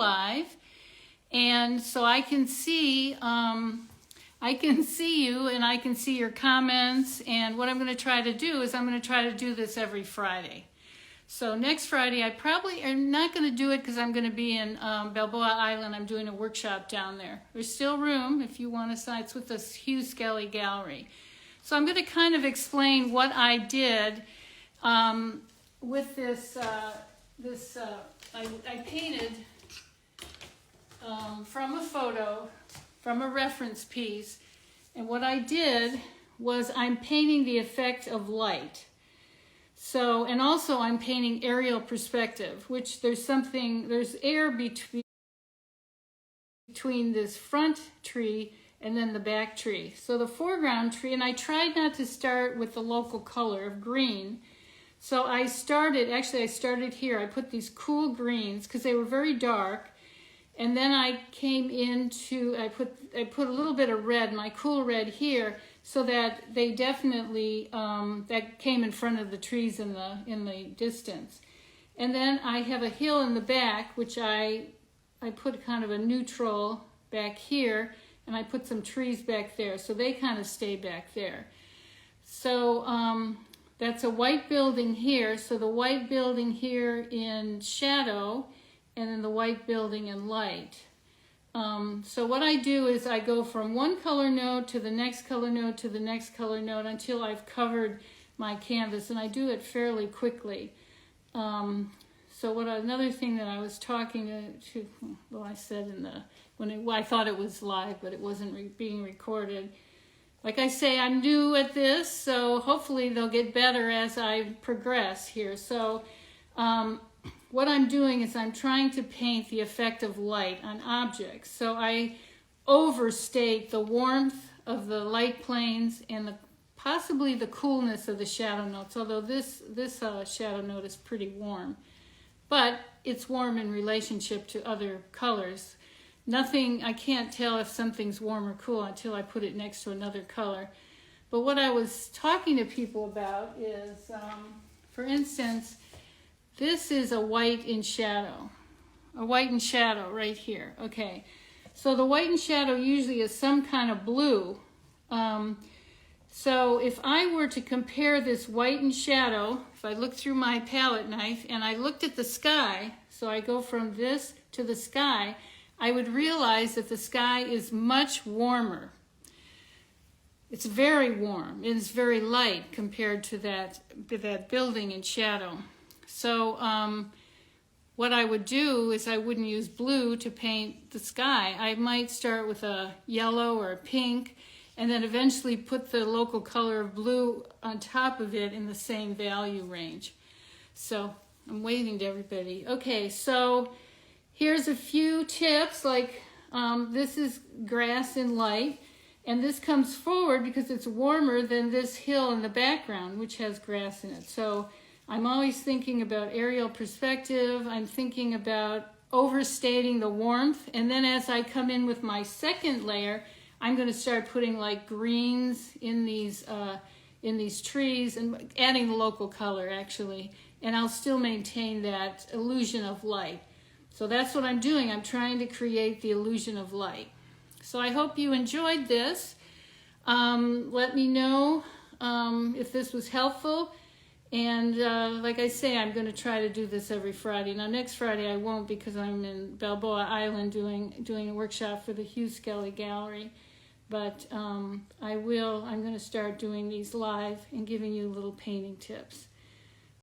live, and so I can see you, and I can see your comments. And what I'm going to try to do is I'm going to try to do this every Friday. So next Friday, I probably am not going to do it because I'm going to be in Balboa Island. I'm doing a workshop down there. There's still room if you want to sign. It's with the Hugh Skelly Gallery. So I'm going to kind of explain what I did with this. I painted from a photo, from a reference piece, and what I did was I'm painting the effect of light. So, and also I'm painting aerial perspective, which there's air between this front tree and then the back tree. So the foreground tree, and I tried not to start with the local color of green. So I started here. I put these cool greens because they were very dark. And then I came into, I put a little bit of red, my cool red here, so that they definitely, that came in front of the trees in the distance. And then I have a hill in the back, which I put kind of a neutral back here, and I put some trees back there, so they kind of stay back there. So that's a white building here, so the white building here in shadow, and then the white building in light. So what I do is I go from one color node to the next color node to the next color node until I've covered my canvas, and I do it fairly quickly. So another thing that I was talking to, well, I said I thought it was live, but it wasn't being recorded. Like I say, I'm new at this, so hopefully they'll get better as I progress here. So what I'm doing is I'm trying to paint the effect of light on objects. So I overstate the warmth of the light planes and possibly the coolness of the shadow notes, although this shadow note is pretty warm. But it's warm in relationship to other colors. I can't tell if something's warm or cool until I put it next to another color. But what I was talking to people about is, for instance, this is a white in shadow. A white in shadow right here. Okay. So the white in shadow usually is some kind of blue. So if I were to compare this white in shadow, if I look through my palette knife and I looked at the sky, so I go from this to the sky, I would realize that the sky is much warmer. It's very warm. It's very light compared to that building in shadow. So what I would do is I wouldn't use blue to paint the sky. I might start with a yellow or a pink, and then eventually put the local color of blue on top of it in the same value range. So I'm waving to everybody. Okay, so here's a few tips, like this is grass in light, and this comes forward because it's warmer than this hill in the background, which has grass in it. So I'm always thinking about aerial perspective. I'm thinking about overstating the warmth. And then as I come in with my second layer, I'm going to start putting like greens in these trees and adding the local color actually. And I'll still maintain that illusion of light. So that's what I'm doing. I'm trying to create the illusion of light. So I hope you enjoyed this. Let me know if this was helpful. And like I say, I'm going to try to do this every Friday. Now, next Friday I won't because I'm in Balboa Island doing a workshop for the Hugh Skelly Gallery. But I will. I'm going to start doing these live and giving you little painting tips.